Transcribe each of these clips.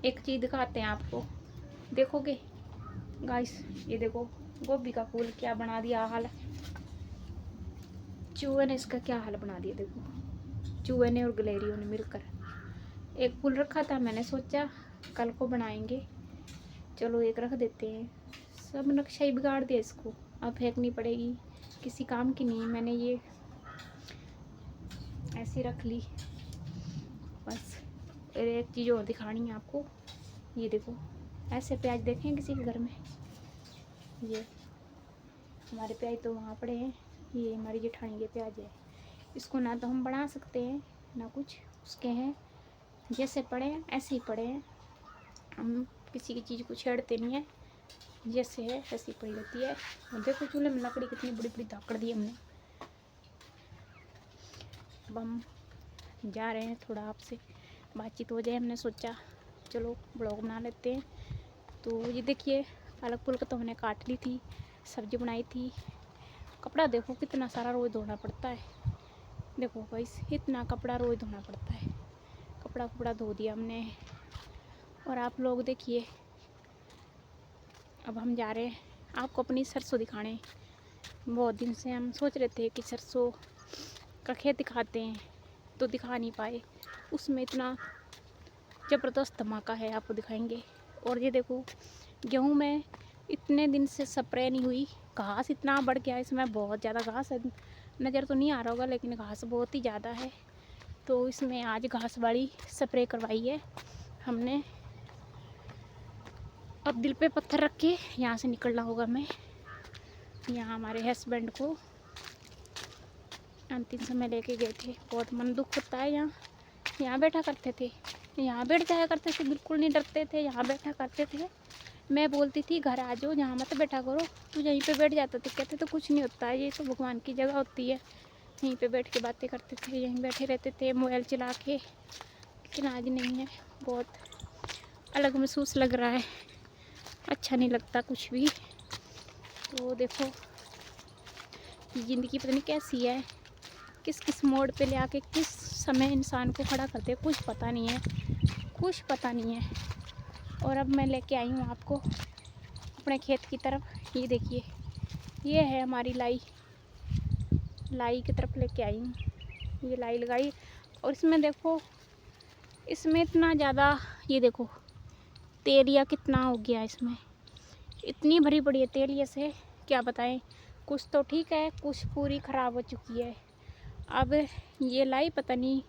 एक चीज़ दिखाते हैं आपको, देखोगे गाइस? ये देखो गोभी का फूल क्या बना दिया हाल, चूहे ने इसका क्या हाल बना दिया। देखो चूहे ने और गलेरियों ने मिलकर। एक फूल रखा था, मैंने सोचा कल को बनाएंगे, चलो एक रख देते हैं। सब नक्शा ही बिगाड़ दिया इसको, अब फेंकनी पड़ेगी, किसी काम की नहीं। मैंने ये ऐसी रख ली बस। और एक चीज़ और दिखानी है आपको, ये देखो ऐसे प्याज देखें किसी के घर में? ये हमारे प्याज तो वहाँ पड़े हैं, ये हमारी जेठानी के प्याज है। इसको ना तो हम बना सकते हैं ना कुछ, उसके हैं जैसे पड़े हैं ऐसे ही पड़े हैं। हम किसी की चीज़ को छेड़ते नहीं है, जैसे है ऐसी पड़ी रहती है। और देखो चूल्हे में लकड़ी कितनी बड़ी बड़ी धाकड़ दी हमने। अब हम जा रहे हैं, थोड़ा आपसे बातचीत हो जाए, हमने सोचा चलो ब्लॉग बना लेते हैं। तो ये देखिए पालक पुलक तो हमने काट ली थी, सब्जी बनाई थी। कपड़ा देखो कितना सारा रोज़ धोना पड़ता है, देखो गाइस इतना कपड़ा रोज़ धोना पड़ता है। कपड़ा धो दिया हमने। और आप लोग देखिए, अब हम जा रहे हैं आपको अपनी सरसों दिखाने। बहुत दिन से हम सोच रहे थे कि सरसों का खेत दिखाते हैं, तो दिखा नहीं पाए। उसमें इतना ज़बरदस्त धमाका है, आपको दिखाएंगे। और ये देखो गेहूं में इतने दिन से स्प्रे नहीं हुई, घास इतना बढ़ गया इसमें, बहुत ज़्यादा घास है। नज़र तो नहीं आ रहा होगा लेकिन घास बहुत ही ज़्यादा है। तो इसमें आज घास वाली स्प्रे करवाई है हमने। अब दिल पे पत्थर रख के यहाँ से निकलना होगा हमें। यहाँ हमारे हस्बैंड को अंतिम समय लेके गए थे, बहुत मन दुख होता है। यहाँ बैठा करते थे, यहाँ बैठ जाया करते थे, बिल्कुल नहीं डरते थे, यहाँ बैठा करते थे। मैं बोलती थी घर आ जाओ, यहाँ मत बैठा करो, तो यहीं पे बैठ जाते थे। कहते तो कुछ नहीं होता है, ये तो भगवान की जगह होती है, यहीं पे बैठ के बातें करते थे, यहीं बैठे रहते थे मोबाइल चला के। लेकिन आज नहीं है, बहुत अलग महसूस लग रहा है, अच्छा नहीं लगता कुछ भी। तो देखो ज़िंदगी पता नहीं कैसी है, किस किस मोड़ पे ले आके किस समय इंसान को खड़ा करते, कुछ पता नहीं है, कुछ पता नहीं है। और अब मैं लेके आई हूँ आपको अपने खेत की तरफ। ये देखिए ये है हमारी लाई, लाई की तरफ लेके आई हूँ। ये लाई लगाई और इसमें देखो, इसमें इतना ज़्यादा, ये देखो तेलिया कितना हो गया इसमें, इतनी भरी पड़ी है तेलिया से क्या बताएं। कुछ तो ठीक है, कुछ पूरी ख़राब हो चुकी है। अब ये लाई पता नहीं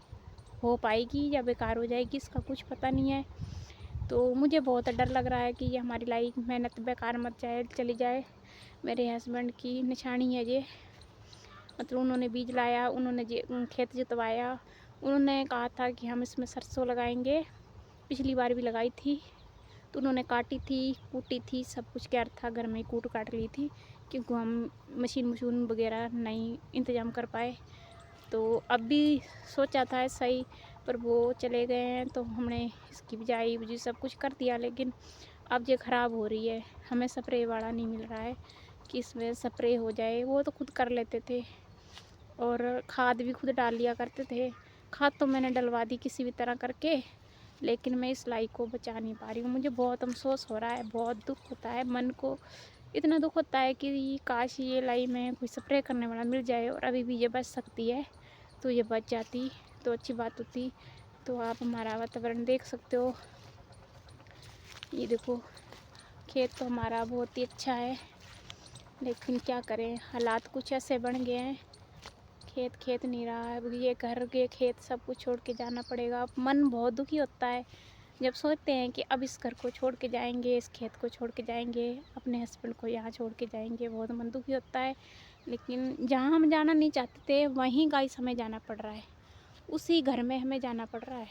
हो पाएगी या बेकार हो जाएगी, इसका कुछ पता नहीं है। तो मुझे बहुत डर लग रहा है कि ये हमारी लाई मेहनत बेकार मत जाए, चली जाए। मेरे हस्बैंड की निशानी है ये, मतलब उन्होंने बीज लाया, उन्होंने खेत जुतवाया, उन्होंने कहा था कि हम इसमें सरसों लगाएंगे। पिछली बार भी लगाई थी, तो उन्होंने काटी थी, कूटी थी, सब कुछ क्या था, घर में ही कूट काट ली थी, क्योंकि हम मशीन वगैरह नहीं इंतज़ाम कर पाए। तो अब भी सोचा था ऐसा ही, पर वो चले गए हैं, तो हमने इसकी बिजाई बुजी सब कुछ कर दिया। लेकिन अब ये ख़राब हो रही है, हमें स्प्रे वाला नहीं मिल रहा है कि इसमें स्प्रे हो जाए। वो तो खुद कर लेते थे और खाद भी खुद डाल लिया करते थे। खाद तो मैंने डलवा दी किसी भी तरह करके, लेकिन मैं इस लाई को बचा नहीं पा रही हूँ। मुझे बहुत अफसोस हो रहा है, बहुत दुख होता है, मन को इतना दुख होता है कि काश ये लाई में कोई स्प्रे करने वाला मिल जाए और अभी भी ये बच सकती है, तो ये बच जाती तो अच्छी बात होती। तो आप हमारा वातावरण देख सकते हो, ये देखो खेत तो हमारा बहुत ही अच्छा है, लेकिन क्या करें हालात कुछ ऐसे बन गए हैं, खेत खेत नहीं रहा है। अब ये घर के खेत सब कुछ छोड़ के जाना पड़ेगा। मन बहुत दुखी होता है जब सोचते हैं कि अब इस घर को छोड़ के जाएंगे, इस खेत को छोड़ के जाएंगे, अपने हस्बैंड को यहाँ छोड़ के जाएंगे, बहुत मन दुखी होता है। लेकिन जहाँ हम जाना नहीं चाहते थे वहीं गाइस हमें जाना पड़ रहा है, उसी घर में हमें जाना पड़ रहा है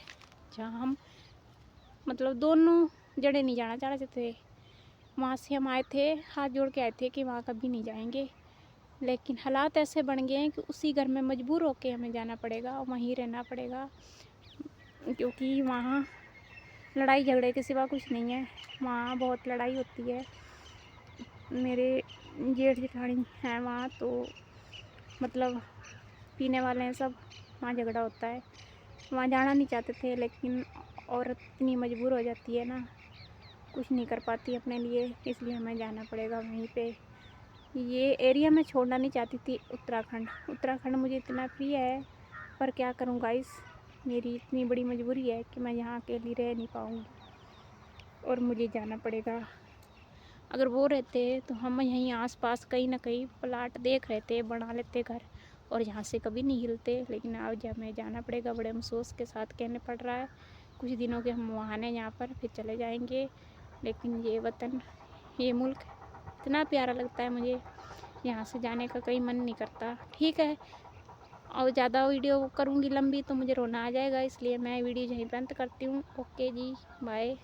जहाँ हम मतलब दोनों जड़े नहीं जाना चाहते थे। वहाँ से हम आए थे, हाथ जोड़ के आए थे कि वहाँ कभी नहीं जाएंगे, लेकिन हालात ऐसे बन गए हैं कि उसी घर में मजबूर होके हमें जाना पड़ेगा, वहीं रहना पड़ेगा, क्योंकि वहाँ लड़ाई झगड़े के सिवा कुछ नहीं है। वहाँ बहुत लड़ाई होती है, मेरे जेठ जेठानी हैं वहाँ, तो मतलब पीने वाले हैं सब, वहाँ झगड़ा होता है। वहाँ जाना नहीं चाहते थे, लेकिन औरत इतनी मजबूर हो जाती है ना, कुछ नहीं कर पाती अपने लिए, इसलिए हमें जाना पड़ेगा वहीं पे। ये एरिया मैं छोड़ना नहीं चाहती थी, उत्तराखंड मुझे इतना प्रिय है, पर क्या करूँ गाइस, मेरी इतनी बड़ी मजबूरी है कि मैं यहाँ अकेली रह नहीं पाऊँगी और मुझे जाना पड़ेगा। अगर वो रहते तो हम यहीं आसपास कहीं ना कहीं प्लाट देख रहे थे, बना लेते घर और यहाँ से कभी नहीं हिलते। लेकिन अब जब हमें जाना पड़ेगा, बड़े अफसोस के साथ कहने पड़ रहा है। कुछ दिनों के हम वहाँ हैं, यहाँ पर फिर चले जाएंगे। लेकिन ये वतन, ये मुल्क इतना प्यारा लगता है मुझे, यहाँ से जाने का कहीं मन नहीं करता। ठीक है, और ज़्यादा वीडियो करूँगी लंबी तो मुझे रोना आ जाएगा, इसलिए मैं वीडियो यहीं पे अंत करती हूँ। ओके जी, बाय।